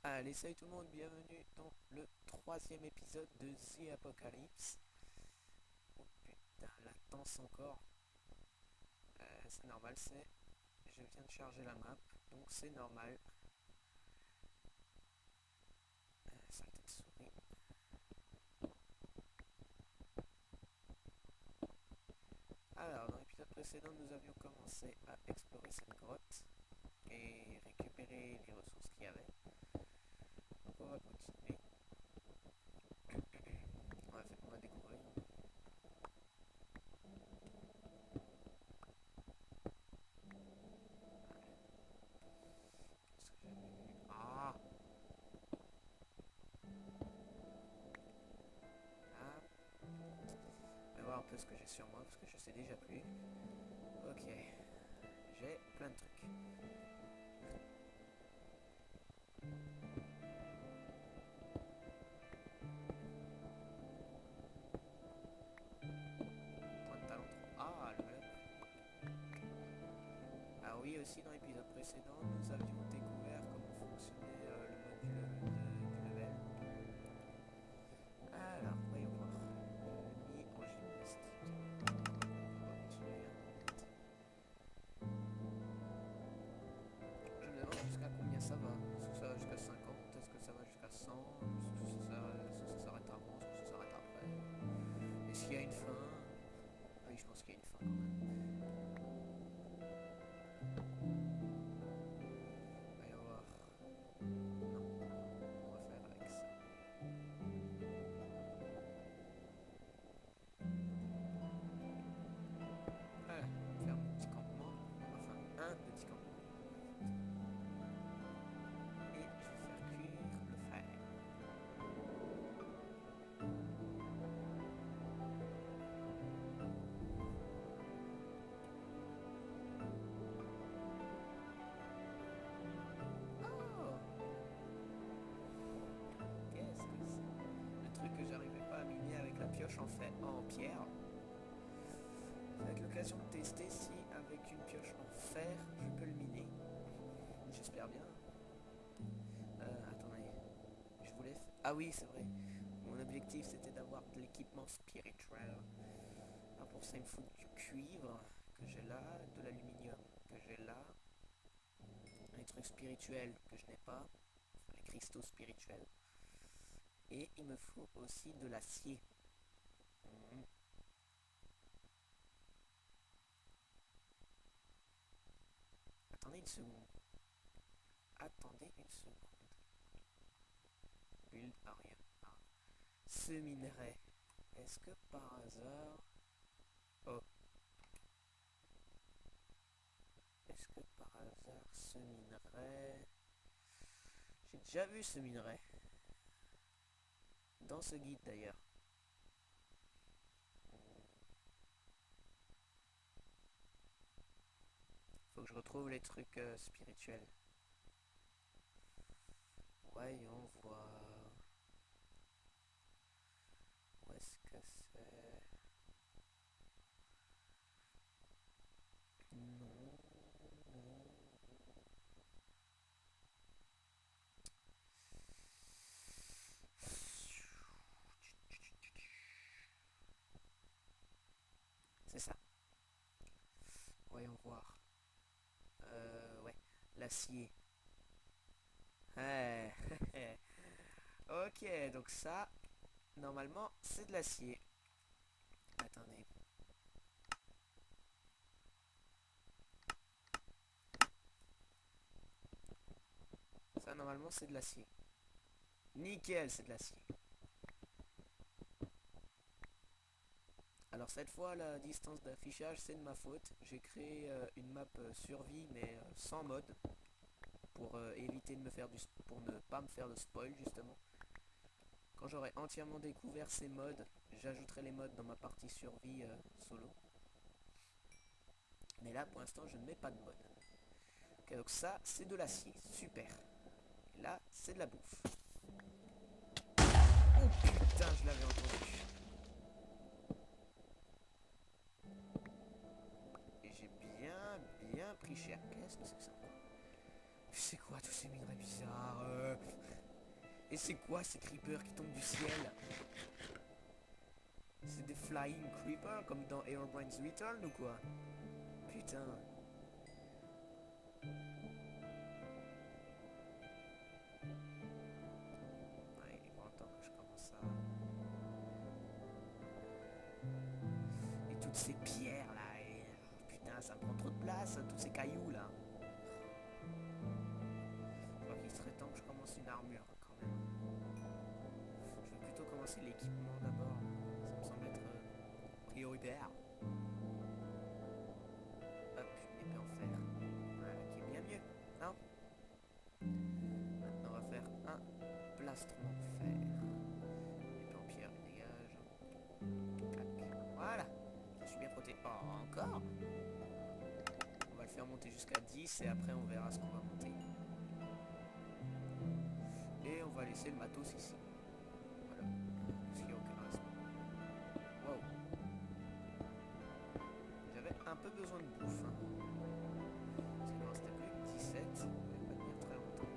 Allez, salut tout le monde, bienvenue dans le troisième épisode de The Apocalypse. Oh putain, latence encore. C'est normal, je viens de charger la map, donc c'est normal. Saleté de souris. Alors, dans l'épisode précédent, nous avions commencé à explorer cette grotte et récupérer les ressources qu'il y avait. Donc on va continuer. On va découvrir. Qu'est-ce que j'avais vu? Ah, ah. On va voir un peu ce que j'ai sur moi parce que je sais déjà plus. Ok, j'ai plein de trucs. Point de talent 3. Ah, le level. Ah oui, aussi dans l'épisode précédent, nous avions découvert comment fonctionnait le mode du level. Alors, voyons voir. Mis en gymnastique. On va continuer. Je me demande jusqu'à combien ça va. Est-ce que ça va jusqu'à 50? Est-ce que ça va jusqu'à 100? Est-ce que ça s'arrête avant? Est-ce que ça s'arrête après? Est-ce qu'il y a une fin? Ah oui, je pense qu'il y a une fin quand même. Voyons voir. Non, on va faire avec ça. Voilà, on va faire un petit campement. Enfin, un petit campement. Et je vais faire cuire le fer. Oh, qu'est-ce que c'est? Le truc que j'arrivais pas à miner avec la pioche en pierre. Ça va être l'occasion de tester si avec une pioche en fer je peux le miner. J'espère bien. Attendez. Ah oui, c'est vrai. Mon objectif c'était d'avoir de l'équipement spirituel. Alors pour ça il me faut du cuivre que j'ai là, de l'aluminium que j'ai là, les trucs spirituels que je n'ai pas, enfin, les cristaux spirituels. Et il me faut aussi de l'acier. Mhm. Attendez une seconde. Attendez une seconde. Build area. Ah. Ce minerai. Est-ce que par hasard... Oh. Est-ce que par hasard ce minerai... J'ai déjà vu ce minerai. Dans ce guide d'ailleurs. Faut que je retrouve les trucs spirituels. Voyons voir. Où est-ce que c'est? Non, non. C'est ça. Voyons voir. Ouais. L'acier. Ouais. Ok, donc ça, normalement, c'est de l'acier. Attendez. Ça, normalement, c'est de l'acier. Nickel, c'est de l'acier. Alors cette fois, la distance d'affichage, c'est de ma faute. J'ai créé une map survie, mais sans mode, pour éviter de me faire pour ne pas me faire de spoil, justement. Quand j'aurai entièrement découvert ces modes, j'ajouterai les modes dans ma partie survie solo. Mais là, pour l'instant, je ne mets pas de mode. Ok, donc ça, c'est de l'acier. Super. Et là, c'est de la bouffe. Oh putain, je l'avais entendu. Et j'ai bien pris cher. Qu'est-ce que c'est que ça? C'est quoi tous ces minerais bizarres Et c'est quoi ces creepers qui tombent du ciel? C'est des flying creepers comme dans Herobrine's Return ou quoi? Putain. Ouais, il est grand temps que je commence ça. Et toutes ces pierres là, et... putain, ça me prend trop de place, tous ces cailloux là. Je crois qu'il serait temps que je commence une armure quand même. Je vais plutôt commencer l'équipement d'abord. Ça me semble être prioritaire. Hop, une épée en fer. Voilà, qui est bien mieux. Non? Maintenant, on va faire un plastron de fer. Épée en pierre, dégage. Clac. Voilà. Je suis bien protégé. Oh, encore? On va le faire monter jusqu'à 10 et après on verra ce qu'on va monter. Et on va laisser le matos ici. Voilà. Parce qu'il n'y a aucun reste. Wow. J'avais un peu besoin de bouffe. Hein. Parce qu'il me restait plus que 17. Je vais pas tenir très longtemps.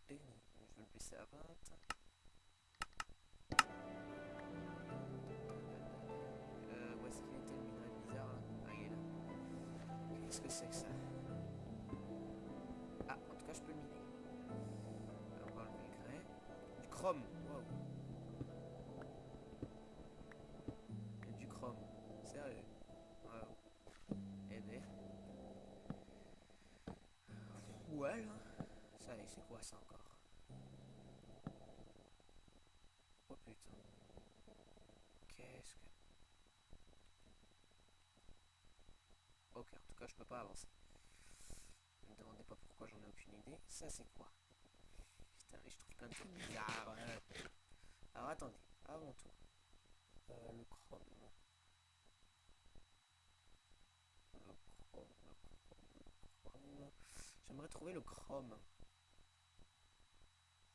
Je vais le baisser à 20. Où est-ce qu'il était le minerai bizarre là? Ah, il est là. Qu'est-ce que c'est que ça? Ah, en tout cas, je peux le miner. Alors, on va enlever le grès. Du chrome. Wow. Il y a du chrome. Sérieux. Wow. Eh ben. Ouais, là. Ça y est, c'est quoi ça encore? Oh putain. Qu'est-ce que... Ok, en tout cas, je peux pas avancer. Ne me demandez pas pourquoi, j'en ai aucune idée. Ça, c'est quoi? Putain, mais je trouve plein de trucs bizarres. Alors, attendez. Avant tout. Le chrome. Le chrome. J'aimerais trouver le chrome.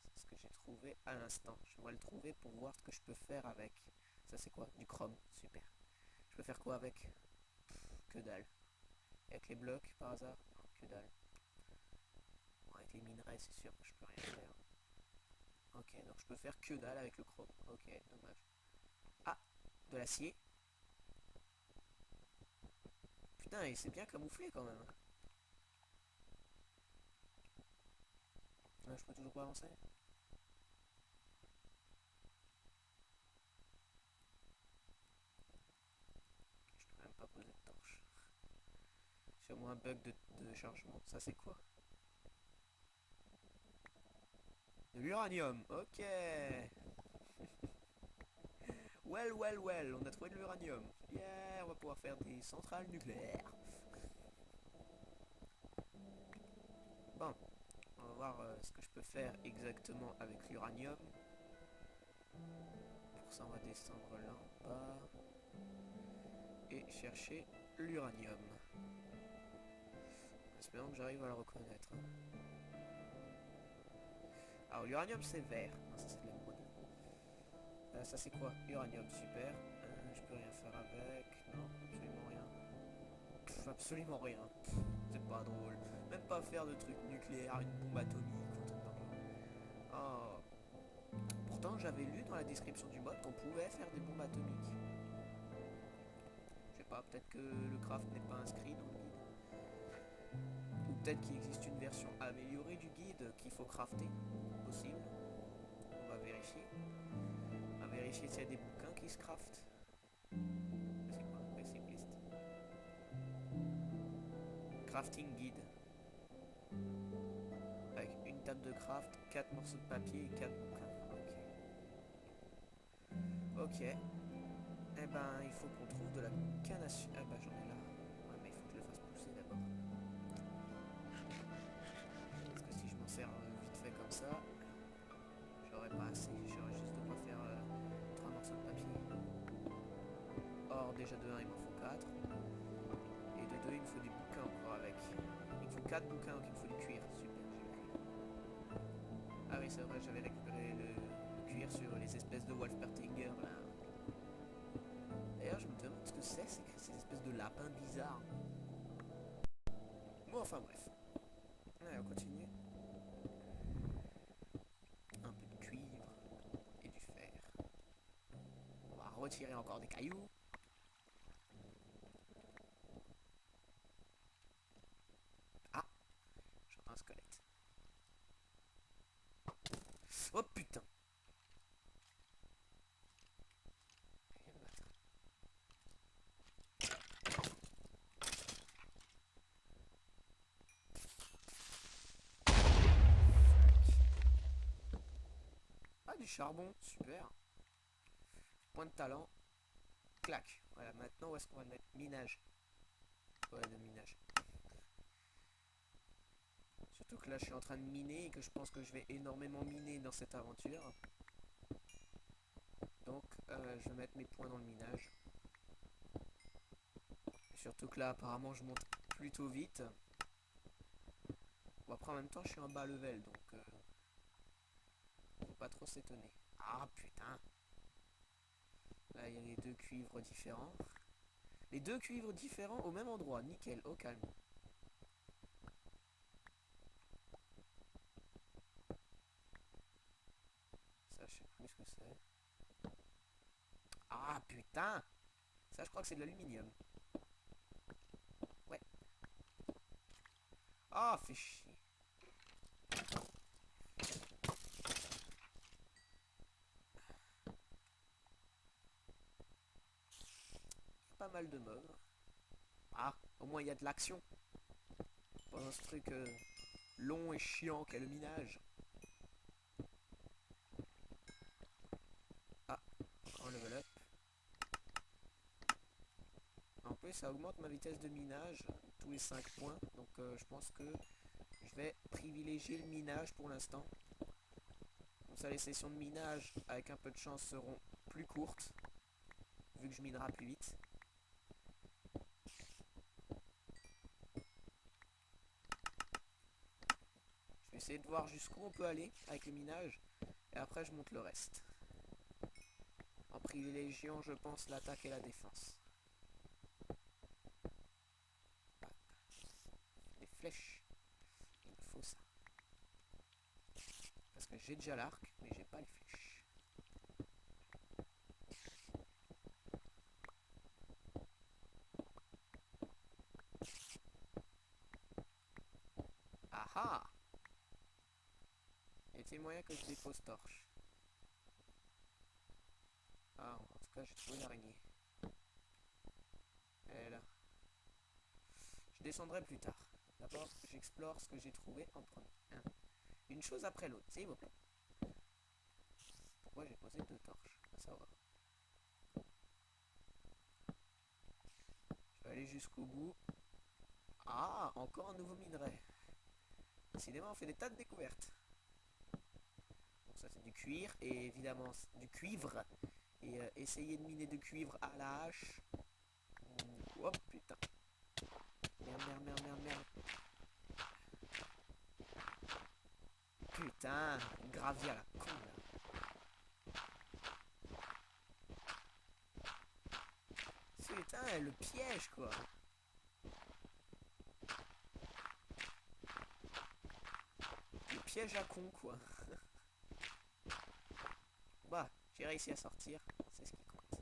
C'est ce que j'ai trouvé à l'instant. J'aimerais le trouver pour voir ce que je peux faire avec. Ça, c'est quoi? Du chrome. Super. Je peux faire quoi avec? Que dalle. Et avec les blocs, par hasard? Non, que dalle. Bon, avec les minerais, c'est sûr que je peux rien faire. Ok, donc je peux faire que dalle avec le chrome. Ok, dommage. Ah, de l'acier. Putain, et c'est bien camouflé quand même. Je peux toujours pas avancer. Je peux même pas poser de torche. Sûrement un bug de chargement. Ça c'est quoi? De l'uranium. Ok. Well. On a trouvé de l'uranium. Yeah, on va pouvoir faire des centrales nucléaires. Bon. On va voir ce que je peux faire exactement avec l'uranium. Pour ça, on va descendre là en bas. Et chercher l'uranium. Espérons que j'arrive à le reconnaître. Alors, l'uranium, c'est vert. Non, ça, c'est de l'émeraude. Ça, c'est quoi? Uranium, super. Je peux rien faire avec. Non, absolument rien. Pff, absolument rien. C'est pas drôle. Même pas faire de trucs nucléaires, une bombe atomique ou un truc dans le genre. Oh. Pourtant, j'avais lu dans la description du mode qu'on pouvait faire des bombes atomiques. Je sais pas, peut-être que le craft n'est pas inscrit dans le guide. Ou peut-être qu'il existe une version améliorée du guide qu'il faut crafter. Possible. On va vérifier. On va vérifier s'il y a des bouquins qui se craftent. C'est quoi? Récipiste. Crafting guide. Avec une table de craft, 4 morceaux de papier et 4 bouquins. Ok. Eh ben, il faut qu'on trouve de la canne à sucre. Ah bah j'en ai là. Ouais, mais il faut que je le fasse pousser d'abord. Parce que si je m'en sers vite fait comme ça, j'aurais pas assez. J'aurais juste de quoi faire 3 morceaux de papier. Or, déjà de 1, il m'en faut 4. Et de 2, il me faut des bouquins encore avec. Il me faut 4 bouquins, donc il me faut du cuir. Super, j'ai le cuir. Ah oui, c'est vrai, j'avais récupéré le cuir sur les espèces de Wolfpertinger là. D'ailleurs, je me demande ce que c'est ces espèces de lapins bizarres. Bon, Enfin bref. Allez, on continue. Un peu de cuivre et du fer. On va retirer encore des cailloux. Ah, j'entends un squelette. Oh putain. Et le battre. Ah, du charbon, super. Point de talent. Clac. Voilà, maintenant où est-ce qu'on va le mettre? Minage. Ouais, de minage. Surtout que là je suis en train de miner et que je pense que je vais énormément miner dans cette aventure. Donc je vais mettre mes points dans le minage. Surtout que là apparemment je monte plutôt vite. Bon après en même temps je suis en bas level donc faut pas trop s'étonner. Ah putain. Là il y a les deux cuivres différents. Les deux cuivres différents au même endroit, nickel, au calme. Ça je sais plus ce que c'est. Ah putain. Ça je crois que c'est de l'aluminium. Ouais. Ah fait chier. Pas mal de mobs. Ah, au moins il y a de l'action. Pas dans ce truc long et chiant qu'est le minage. Ah, encore un level up. En plus, ça augmente ma vitesse de minage tous les 5 points. Donc je pense que je vais privilégier le minage pour l'instant. Comme ça, les sessions de minage, avec un peu de chance, seront plus courtes. Vu que je minerai plus vite. Je vais essayer de voir jusqu'où on peut aller avec le minage. Et après, je monte le reste. En privilégiant, je pense, l'attaque et la défense. Ah, des flèches. Il me faut ça. Parce que j'ai déjà l'arc, mais j'ai pas les flèches. Ah ah! Y a-t-il moyen que je dépose torche? Ah, en tout cas, j'ai trouvé l'araignée. Elle est là. Je descendrai plus tard. D'abord, j'explore ce que j'ai trouvé en premier. Hein. Une chose après l'autre, s'il vous plaît. Pourquoi j'ai posé deux torches? À savoir. Je vais aller jusqu'au bout. Ah, encore un nouveau minerai. Décidément, on fait des tas de découvertes. Bon, ça c'est du cuir et évidemment du cuivre. Et essayer de miner de cuivre à la hache. Oh putain. Merde, merde, merde, merde, merde. Putain, gravier à la con là. Putain, le piège quoi. Le piège à con quoi. Bah, j'ai réussi à sortir, c'est ce qui compte.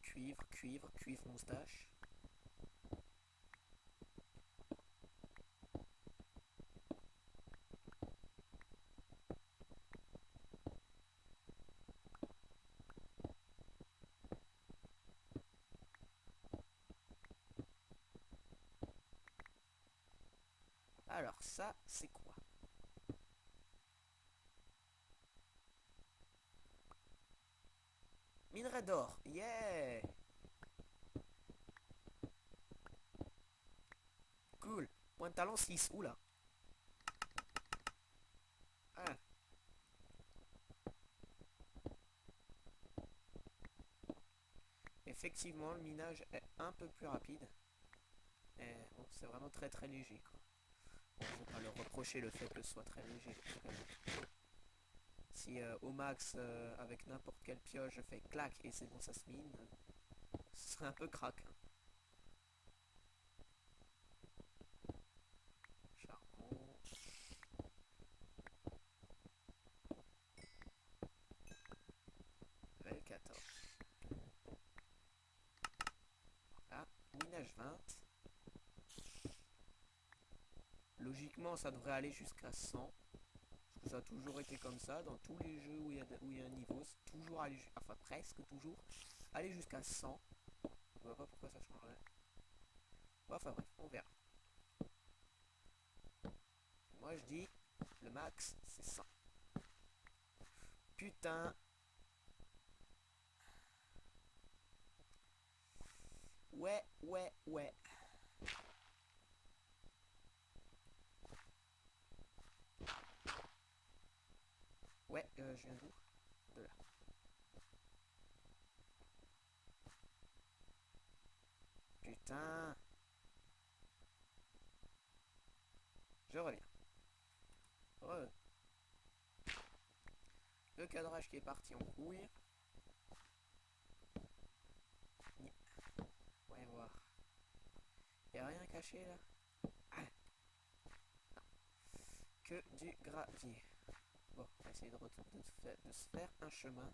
Cuivre, cuivre, cuivre moustache. Alors ça, c'est quoi? Minerai d'or, yeah! Cool. Point de talent 6, oula. Ah. Effectivement, le minage est un peu plus rapide. Mais bon, c'est vraiment très très léger quoi. Bon, faut pas leur reprocher le fait que ce soit très léger. Si au max, avec n'importe quelle pioche, je fais clac et c'est bon, ça se mine, ce serait un peu crack. Hein. Charbon. Level 14. Voilà, minage 20. Logiquement, ça devrait aller jusqu'à 100. Parce que ça a toujours été comme ça. Dans tous les jeux où il y a un niveau, c'est toujours aller, enfin presque toujours, aller jusqu'à 100. Je vois pas pourquoi ça changerait. Bon, enfin bref, on verra. Moi je dis, le max, c'est 100. Putain. Ouais, ouais, ouais. Ouais, je viens d'où? De là. Putain. Je reviens. Le cadrage qui est parti en couille. Ouais, voir. Y'a rien caché là? Ah, que du gravier. Bon, on va essayer de se faire un chemin.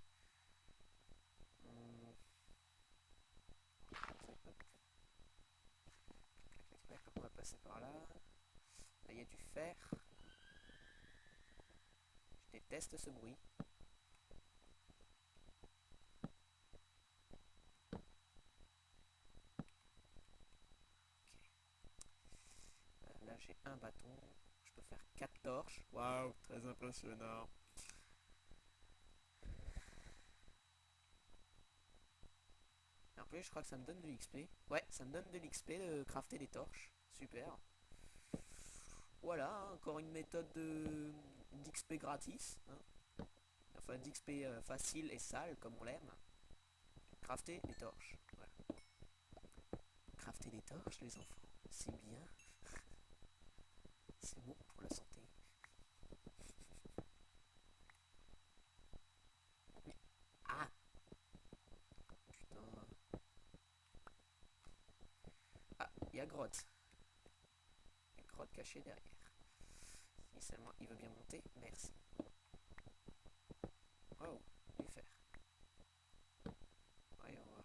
On va passer par là. Là, il y a du fer. Je déteste ce bruit. Okay. Là, j'ai un bâton. Je peux faire 4 torches. Waouh, très impressionnant. En plus, je crois que ça me donne de l'XP. Ouais, ça me donne de l'XP de crafter des torches. Super. Voilà, hein, encore une méthode d'XP gratis. Hein. Enfin, d'XP facile et sale, comme on l'aime. Crafter des torches. Voilà. Crafter des torches, les enfants. C'est bien. C'est bon pour la santé. Ah! Putain. Ah, il y a grotte. Une grotte cachée derrière. Si seulement il veut bien monter, merci. Wow, du fer. Voyons voir.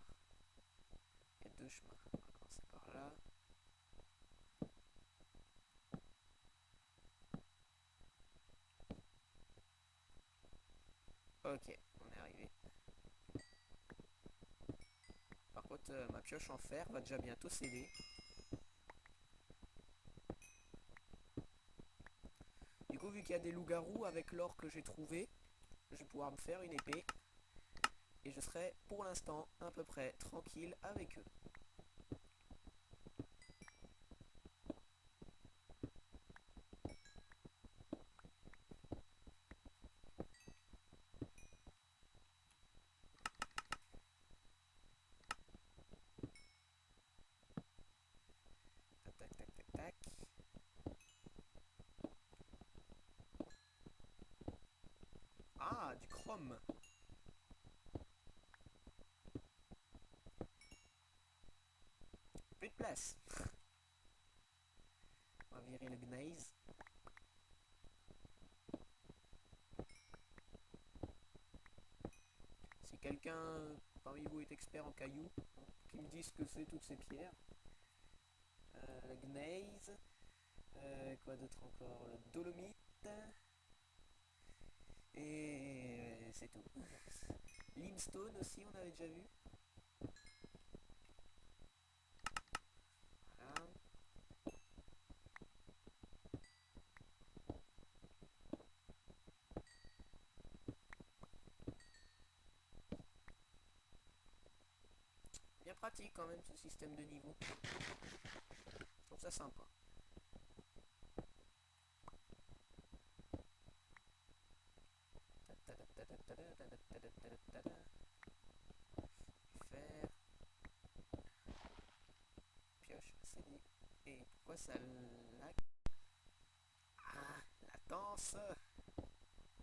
Il y a deux chemins. On va commencer par là. Ok, on est arrivé. Par contre, ma pioche en fer va déjà bientôt céder. Du coup, vu qu'il y a des loups-garous avec l'or que j'ai trouvé, je vais pouvoir me faire une épée. Et je serai pour l'instant à peu près tranquille avec eux. Tac, tac, tac, tac, tac. Ah, du chrome. Plus de place. On va virer le gneiss. Si quelqu'un parmi vous est expert en cailloux, qui me dise ce que c'est toutes ces pierres. Le gneiss. Quoi d'autre encore? Le dolomite. Et c'est tout. Limestone aussi, on avait déjà vu. Voilà. Bien pratique quand même ce système de niveau. Je trouve ça sympa. Faire. Pioche, c'est dit. Et pourquoi ça lag? avance.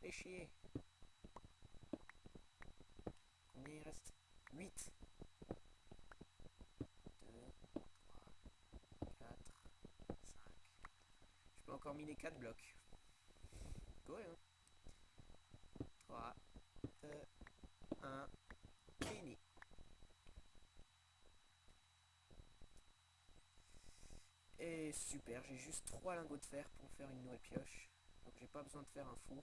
Fais chier. Combien il reste? 8. 2, 3, 4, 5. Je peux encore miner 4 blocs. Go, hein. 3, 2, 1. Fini. Et super, j'ai juste 3 lingots de fer pour faire une nouvelle pioche. Donc j'ai pas besoin de faire un four.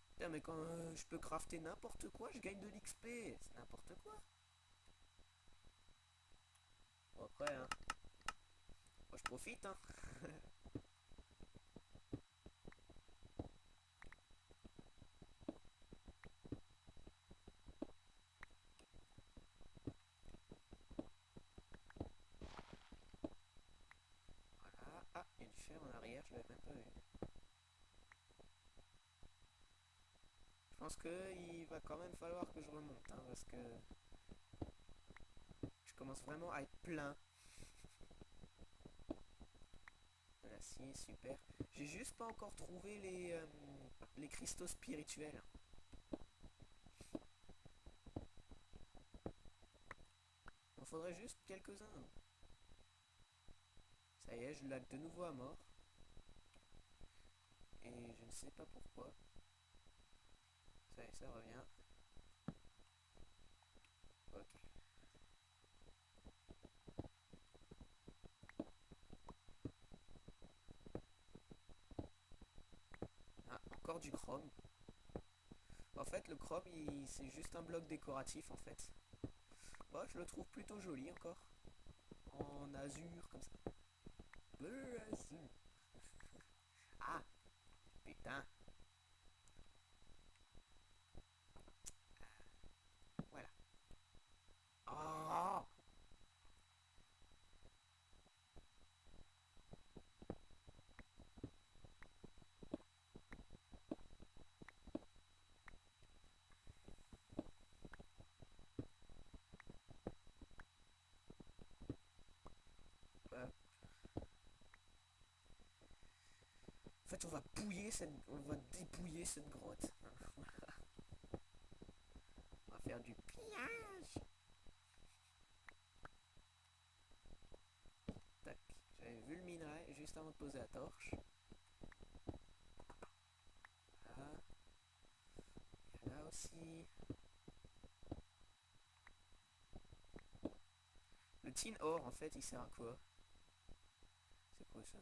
Putain, mais quand je peux crafter n'importe quoi, je gagne de l'XP. C'est n'importe quoi. Bon, après, hein. Moi je profite, hein. Voilà. Ah, il y a du fer en arrière, je l'avais même pas vu. Je pense qu'il va quand même falloir que je remonte, hein, parce que je commence vraiment à être plein. De l'acier, super. J'ai juste pas encore trouvé les cristaux spirituels. Il faudrait juste quelques-uns. Ça y est, je lag de nouveau à mort. Et je ne sais pas pourquoi. Ça y est, ça revient. Ok. Ah, encore du chrome. En fait, le chrome, c'est juste un bloc décoratif, en fait. Moi, je le trouve plutôt joli, encore. En azur, comme ça. Bleu azur. Ah, putain. Voilà. Oh, en fait, on va dépouiller cette grotte. On va faire du pillage. Tac. J'avais vu le minerai juste avant de poser la torche. Là. Il y a là aussi. Le tin ore, en fait, il sert à quoi? C'est quoi ça?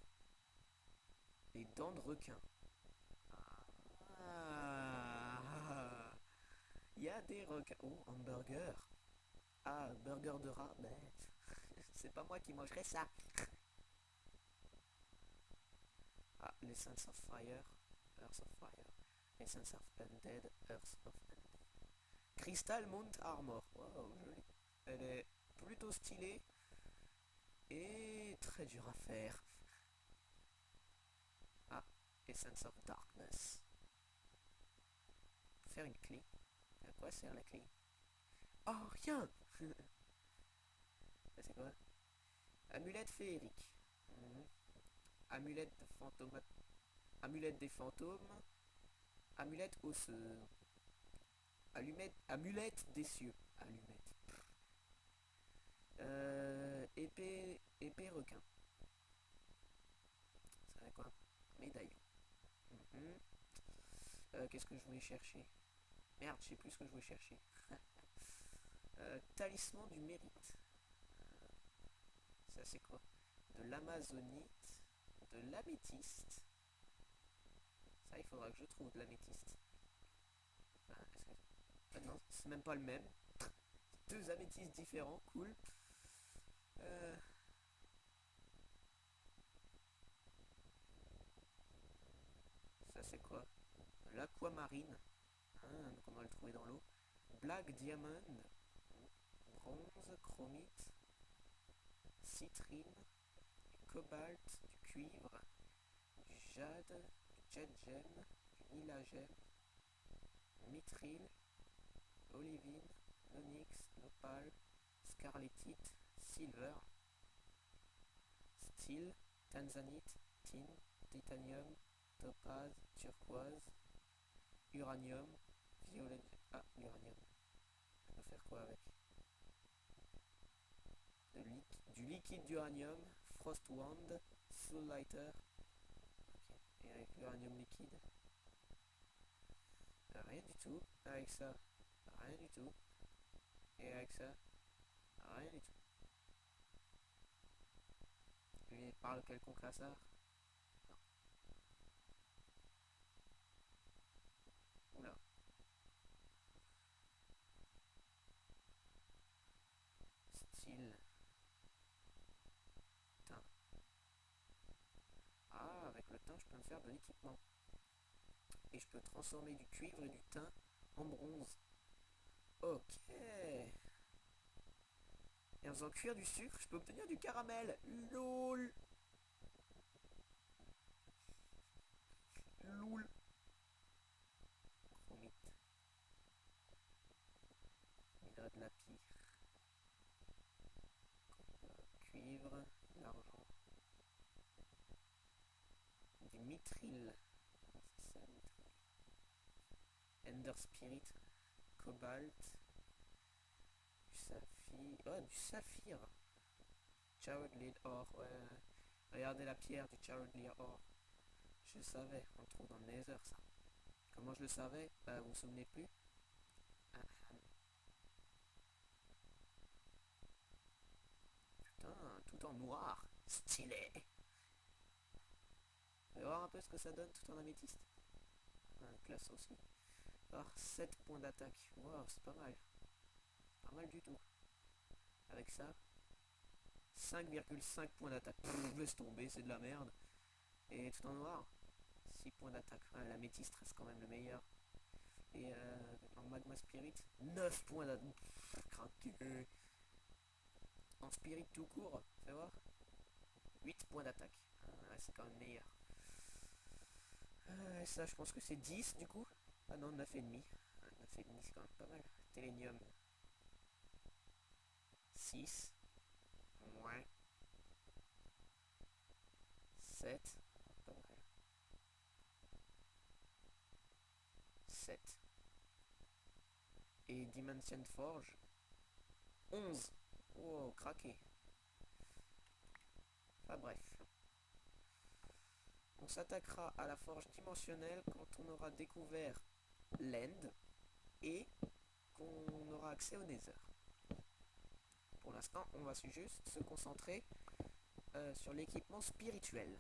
Les dents de requin. Ah, il y a des requins. Oh, hamburger. Ah, burger de rat. Ben, c'est pas moi qui mangerai ça. Ah, l'essence of fire. Earth of fire. Essence of undead. Earth of undead. Crystal Mount Armor. Wow, joli. Elle est plutôt stylée et très dure à faire. Ah, Essence of Darkness. Faire une clé. À quoi sert la clé? Oh, rien. C'est quoi? Amulette féerique. Mhm. Amulette de fantôme. Amulette des fantômes. Amulette osseuse. Amulette des cieux. Allumette. Épée requin. Ça serait quoi? Médaillon. Mhm. Qu'est-ce que je voulais chercher? Merde, je sais plus ce que je voulais chercher. Talisman du mérite. Ça c'est quoi? De l'amazonite, de l'améthyste. Ça, il faudra que je trouve de l'améthyste. Enfin, est-ce que... non, c'est même pas le même. Deux améthystes différents, cool. Euh, Ça c'est quoi? L'aquamarine. Hein, donc on va le trouver dans l'eau. Black diamond. Bronze, chromite, citrine, du cobalt, du cuivre, du jade, du jet gem, du nilagem, mithril, olivine, onyx, nopal, scarletite, silver, steel, tanzanite, tin, titanium, topaz, turquoise, uranium, violet... Ah, l'uranium. Je peux faire quoi avec? Du liquide d'uranium, frost wand, soul lighter. Ok. Et avec l'uranium liquide, rien du tout. Avec ça, rien du tout. Et avec ça, rien du tout. Lui parle quelconque hasard. Non. Oula. Style. Teint. Ah, avec le teint, je peux me faire de l'équipement. Et je peux transformer du cuivre et du teint en bronze. Ok. Et en faisant cuire du sucre, je peux obtenir du caramel. LOL. LOL. Chromite. Minerai de la pire. Cuivre. L'argent. Du mithril. C'est ça, mithril. Ender Spirit. Cobalt. Du saphir. Oh, du saphir. Charred Lead Ore. Ouais. Regardez la pierre du Charred Lead Ore. Je le savais. On le trouve dans le Nether, ça. Comment je le savais? Bah, vous vous souvenez plus? Ah, ah. Putain, tout en noir. Stylé. On va voir un peu ce que ça donne tout en améthyste. Ah, classe aussi. Alors, 7 points d'attaque. Wow, c'est pas mal. Pas mal du tout. Avec ça, 5,5 points d'attaque. Laisse tomber, c'est de la merde. Et tout en noir, 6 points d'attaque. Ouais, l'améthyste reste quand même le meilleur. Et en magma spirit, 9 points d'attaque. Craqué. En spirit tout court, fais voir. 8 points d'attaque. Ouais, c'est quand même meilleur. Ça, je pense que c'est 10 du coup. Ah non, 9,5. 9,5, c'est quand même pas mal. Télénium, 6. Ouais. 7. Pas mal. 7. Et Dimension Forge, 11. Wow, craqué. Enfin bref. On s'attaquera à la forge dimensionnelle quand on aura découvert l'End et qu'on aura accès au Nether. Pour l'instant, on va juste se concentrer sur l'équipement spirituel.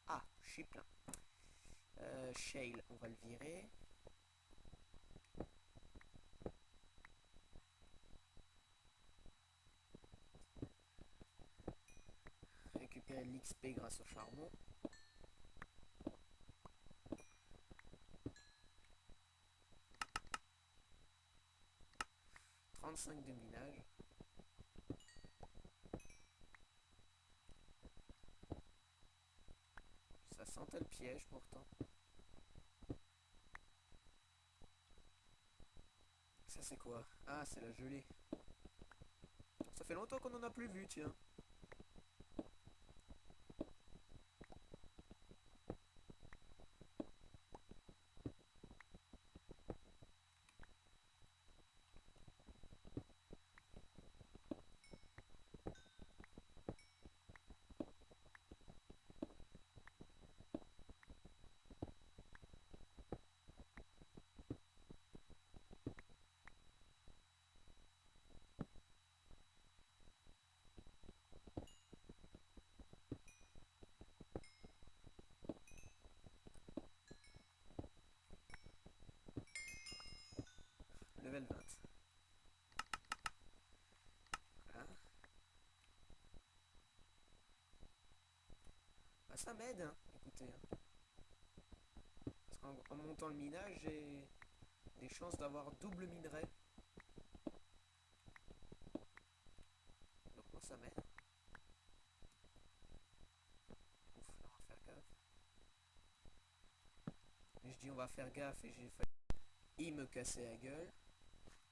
Ah, je suis plein. Shale, on va le virer. Récupérer de l'XP grâce au charbon. 35 de minage. Ça sentait le piège pourtant. Ça c'est quoi? Ah, c'est la gelée. Ça fait longtemps qu'on en a plus vu, tiens. Level 20. Voilà. Bah ça m'aide, hein. Écoutez. Hein. Parce qu'en montant le minage, j'ai des chances d'avoir double minerai. Donc moi ça m'aide. Ouf, on va faire gaffe. Et je dis on va faire gaffe et j'ai failli. il me cassait la gueule.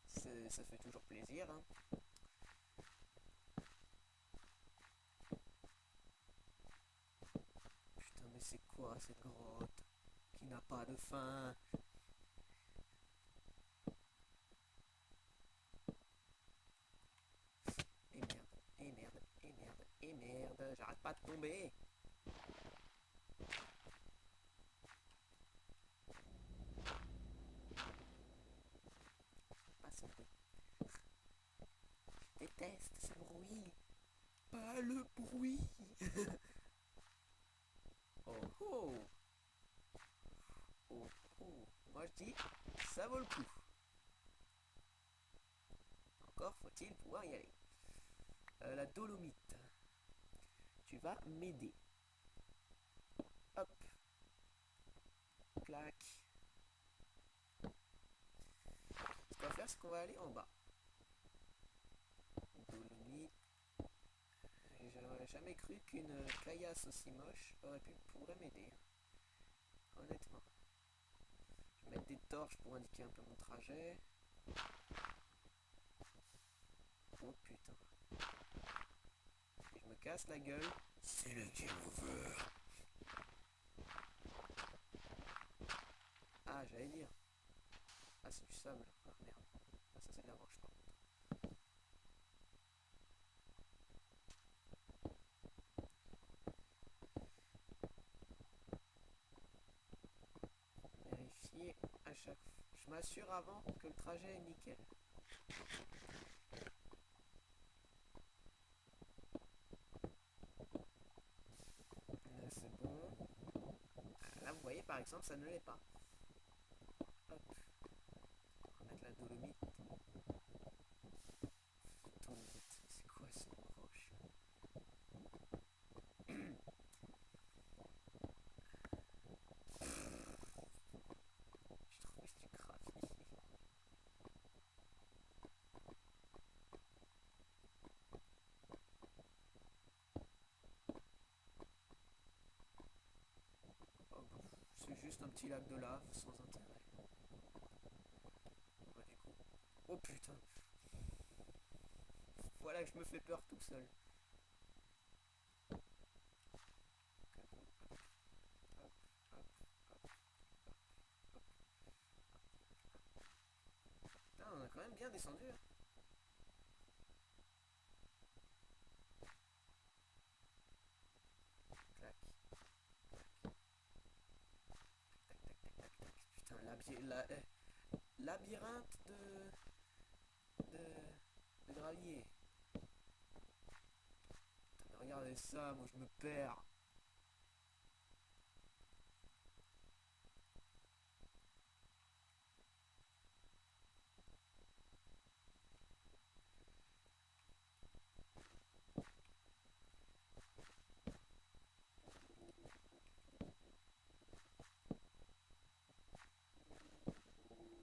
Ça fait toujours plaisir, hein. Putain, mais c'est quoi cette grotte qui n'a pas de fin? Et merde, et merde, et merde, et merde, j'arrête pas de tomber. Pas ce bruit. Je déteste ce bruit. Pas le bruit. Oh oh. Oh oh. Moi je dis, ça vaut le coup. Encore faut-il pouvoir y aller. La dolomite. Tu vas m'aider. Hop. Clac. Ce qu'on va faire, c'est qu'on va aller en bas. Dolomite. J'aurais jamais cru qu'une caillasse aussi moche pourrait m'aider. Honnêtement. Je vais mettre des torches pour indiquer un peu mon trajet. Oh putain. Si je me casse la gueule, c'est le game over. Ah, j'allais dire. Ah, c'est du sable. Ah, merde. Ah, ça, c'est de la roche, par contre. Vérifier à chaque fois. Je m'assure avant que le trajet est nickel. Là, c'est bon. Là, vous voyez, par exemple, ça ne l'est pas. Hop. On va mettre la dolomite. Dolomite. C'est quoi ces roches? J'ai trouvé du gravier. Oh, c'est juste un petit lac de lave sans intérêt. Bah, du coup. Oh putain. Voilà que je me fais peur tout seul. Putain, on a quand même bien descendu. Hein. Clac. Tac, tac, tac, tac, tac. Putain, labyrinthe de gravier. Putain, mais regardez ça, moi je me perds.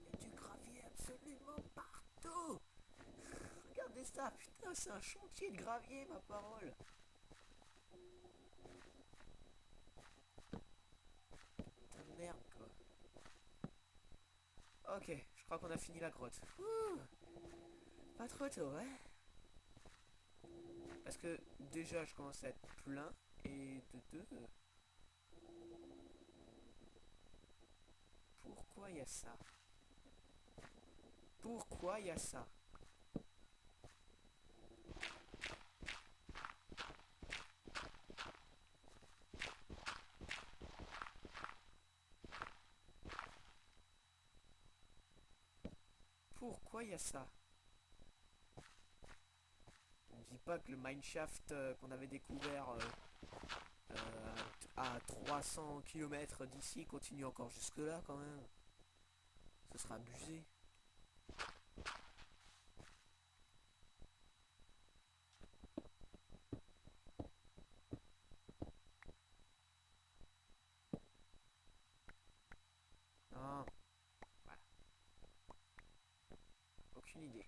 Et du gravier absolument partout. Regardez ça, putain, c'est un chantier de gravier, ma parole. Putain de merde, quoi. Ok, je crois qu'on a fini la grotte. Ouh, pas trop tôt, ouais. Parce que déjà, je commence à être plein. Et de deux, pourquoi il y a ça? Pourquoi il y a ça? Pourquoi il y a ça? On ne dit pas que le mineshaft qu'on avait découvert à 300 km d'ici continue encore jusque là quand même. Ce sera abusé. Non, voilà. Aucune idée.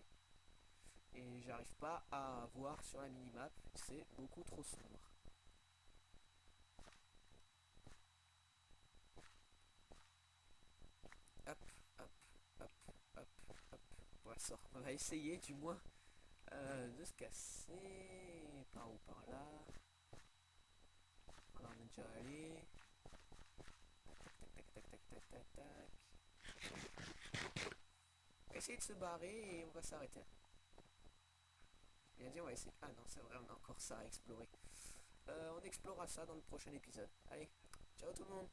Et j'arrive pas à voir sur la minimap, c'est beaucoup trop sombre. Hop, hop, hop. sort. On va essayer du moins de se casser. Par où, par là. Là on est déjà allé. Tac, tac, tac, tac, tac, tac, tac, tac. On va essayer de se barrer et on va s'arrêter. Bien dit, on va essayer. Ah non, c'est vrai, on a encore ça à explorer. On explorera ça dans le prochain épisode. Allez, ciao tout le monde!